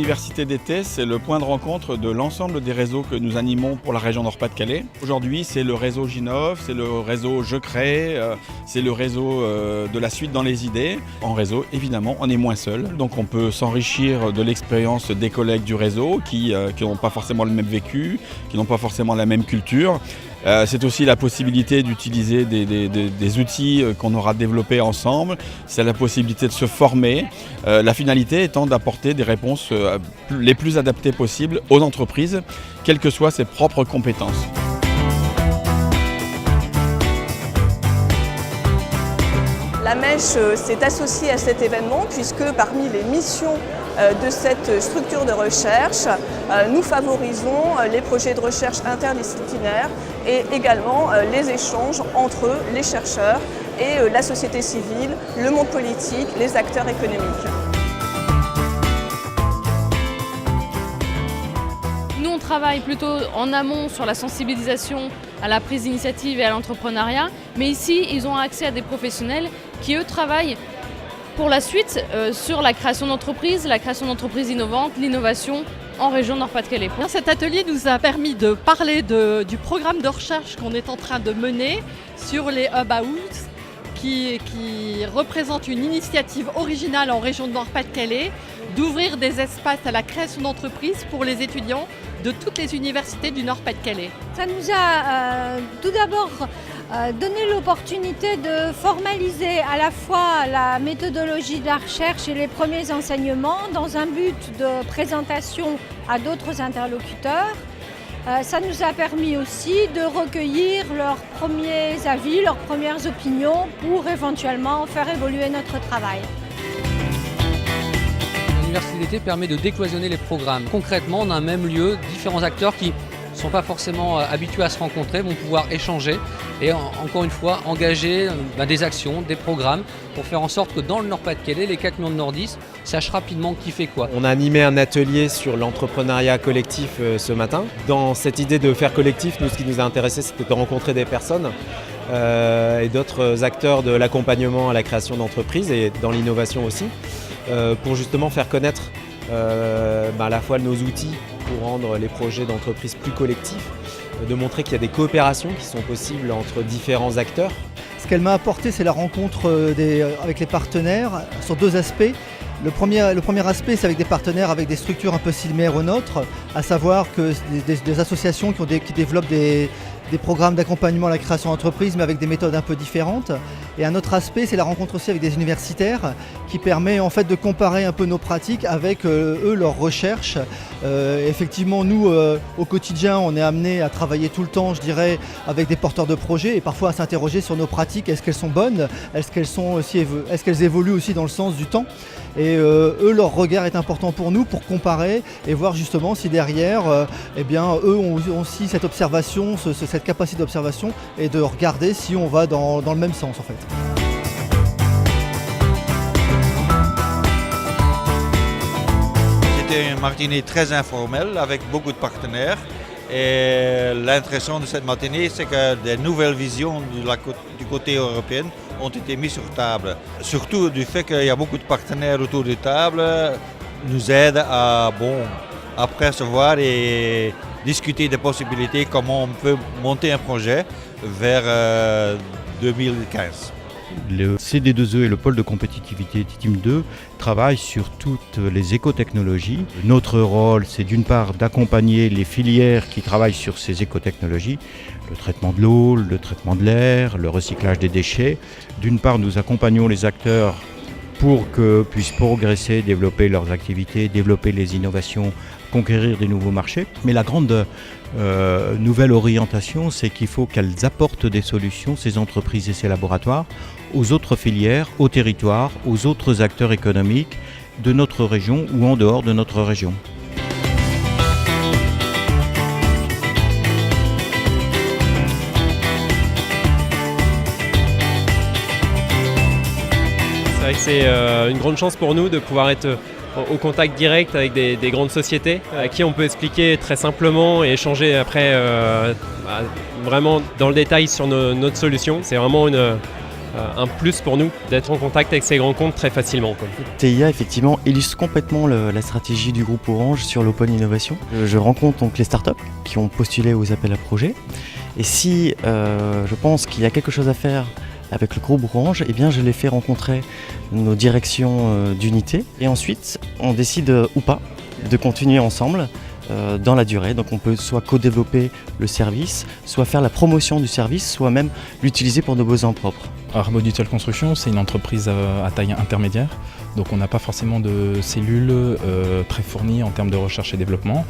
Université d'été, c'est le point de rencontre de l'ensemble des réseaux que nous animons pour la région Nord-Pas-de-Calais. Aujourd'hui, c'est le réseau Ginov, c'est le réseau Je Crée, c'est le réseau de la suite dans les idées. En réseau, évidemment, on est moins seul. Donc on peut s'enrichir de l'expérience des collègues du réseau qui n'ont pas forcément le même vécu, qui n'ont pas forcément la même culture. C'est aussi la possibilité d'utiliser des outils qu'on aura développés ensemble. C'est la possibilité de se former. La finalité étant d'apporter des réponses les plus adaptées possibles aux entreprises, quelles que soient ses propres compétences. La Mèche s'est associée à cet événement puisque parmi les missions de cette structure de recherche, nous favorisons les projets de recherche interdisciplinaires et également les échanges entre les chercheurs et la société civile, le monde politique, les acteurs économiques. Nous, on travaille plutôt en amont sur la sensibilisation à la prise d'initiative et à l'entrepreneuriat, mais ici, ils ont accès à des professionnels qui, eux, travaillent pour la suite sur la création d'entreprises innovantes, l'innovation en région Nord-Pas-de-Calais. Cet atelier nous a permis de parler du programme de recherche qu'on est en train de mener sur les Hub House, qui représente une initiative originale en région Nord-Pas-de-Calais, d'ouvrir des espaces à la création d'entreprises pour les étudiants de toutes les universités du Nord-Pas-de-Calais. Ça nous a tout d'abord donné l'opportunité de formaliser à la fois la méthodologie de la recherche et les premiers enseignements dans un but de présentation à d'autres interlocuteurs. Ça nous a permis aussi de recueillir leurs premiers avis, leurs premières opinions pour éventuellement faire évoluer notre travail. L'université d'été permet de décloisonner les programmes. Concrètement, en un même lieu, différents acteurs qui ne sont pas forcément habitués à se rencontrer vont pouvoir échanger et encore une fois engager des actions, des programmes pour faire en sorte que dans le Nord-Pas-de-Calais, les 4 millions de nordistes sachent rapidement qui fait quoi. On a animé un atelier sur l'entrepreneuriat collectif ce matin. Dans cette idée de faire collectif, nous, ce qui nous a intéressé, c'était de rencontrer des personnes et d'autres acteurs de l'accompagnement à la création d'entreprises et dans l'innovation aussi, pour justement faire connaître à la fois nos outils pour rendre les projets d'entreprise plus collectifs, de montrer qu'il y a des coopérations qui sont possibles entre différents acteurs. Ce qu'elle m'a apporté, c'est la rencontre avec les partenaires sur deux aspects. Le premier aspect, c'est avec des partenaires, avec des structures un peu similaires aux nôtres, à savoir que des associations qui développent des programmes d'accompagnement à la création d'entreprise, mais avec des méthodes un peu différentes. Et un autre aspect, c'est la rencontre aussi avec des universitaires qui permet en fait de comparer un peu nos pratiques avec eux, leurs recherches. Effectivement, nous, au quotidien, on est amené à travailler tout le temps, je dirais, avec des porteurs de projets et parfois à s'interroger sur nos pratiques. Est-ce qu'elles sont bonnes ? Est-ce qu'elles évoluent aussi dans le sens du temps ? Et eux, leur regard est important pour nous pour comparer et voir justement si derrière, eux ont aussi cette observation, cette capacité d'observation et de regarder si on va dans le même sens en fait. C'était une matinée très informelle avec beaucoup de partenaires. Et l'intéressant de cette matinée, c'est que des nouvelles visions du côté européen ont été mises sur table. Surtout du fait qu'il y a beaucoup de partenaires autour de table nous aident à percevoir et discuter des possibilités, comment on peut monter un projet vers 2015. Le CD2E et le pôle de compétitivité Team 2 travaillent sur toutes les écotechnologies. Notre rôle, c'est d'une part d'accompagner les filières qui travaillent sur ces écotechnologies, le traitement de l'eau, le traitement de l'air, le recyclage des déchets. D'une part, nous accompagnons les acteurs pour qu'ils puissent progresser, développer leurs activités, développer les innovations, conquérir des nouveaux marchés. Mais la grande nouvelle orientation, c'est qu'il faut qu'elles apportent des solutions, ces entreprises et ces laboratoires, aux autres filières, aux territoires, aux autres acteurs économiques de notre région ou en dehors de notre région. C'est vrai que c'est une grande chance pour nous de pouvoir être au contact direct avec des grandes sociétés à qui on peut expliquer très simplement et échanger après vraiment dans le détail sur notre solution. C'est vraiment un plus pour nous d'être en contact avec ces grands comptes très facilement, quoi. TIA effectivement illustre complètement la stratégie du groupe Orange sur l'open innovation. Je rencontre donc les startups qui ont postulé aux appels à projets et si je pense qu'il y a quelque chose à faire avec le groupe Orange, eh bien je les fais rencontrer nos directions d'unité et ensuite on décide ou pas de continuer ensemble dans la durée. Donc on peut soit co-développer le service, soit faire la promotion du service, soit même l'utiliser pour nos besoins propres. Arbo Digital Construction, c'est une entreprise à taille intermédiaire, donc on n'a pas forcément de cellules très fournies en termes de recherche et développement.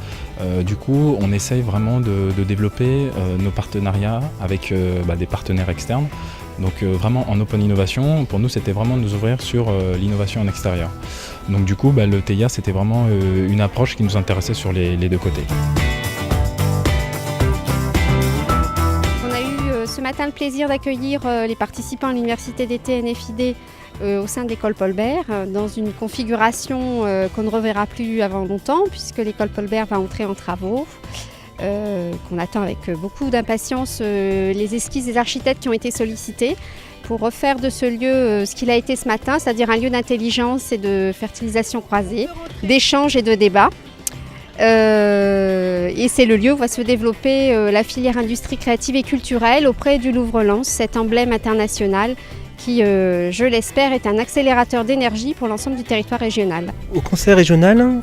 Du coup, on essaye vraiment de développer nos partenariats avec des partenaires externes. Donc vraiment en open innovation, pour nous c'était vraiment de nous ouvrir sur l'innovation en extérieur. Donc du coup le TIA c'était vraiment une approche qui nous intéressait sur les deux côtés. On a eu ce matin le plaisir d'accueillir les participants à l'université d'été NFID au sein de l'école Paul Bert dans une configuration qu'on ne reverra plus avant longtemps puisque l'école Paul Bert va entrer en travaux. Qu'on attend avec beaucoup d'impatience les esquisses des architectes qui ont été sollicités pour refaire de ce lieu ce qu'il a été ce matin, c'est-à-dire un lieu d'intelligence et de fertilisation croisée, d'échange et de débat. Et c'est le lieu où va se développer la filière industrie créative et culturelle auprès du Louvre-Lens, cet emblème international qui, je l'espère, est un accélérateur d'énergie pour l'ensemble du territoire régional. Au conseil régional,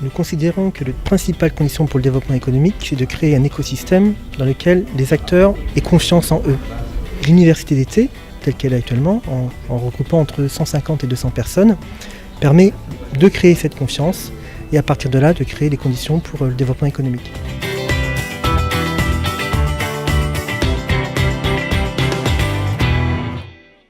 nous considérons que la principale condition pour le développement économique, c'est de créer un écosystème dans lequel les acteurs aient confiance en eux. L'université d'été, telle qu'elle est actuellement, en regroupant entre 150 et 200 personnes, permet de créer cette confiance et à partir de là, de créer les conditions pour le développement économique.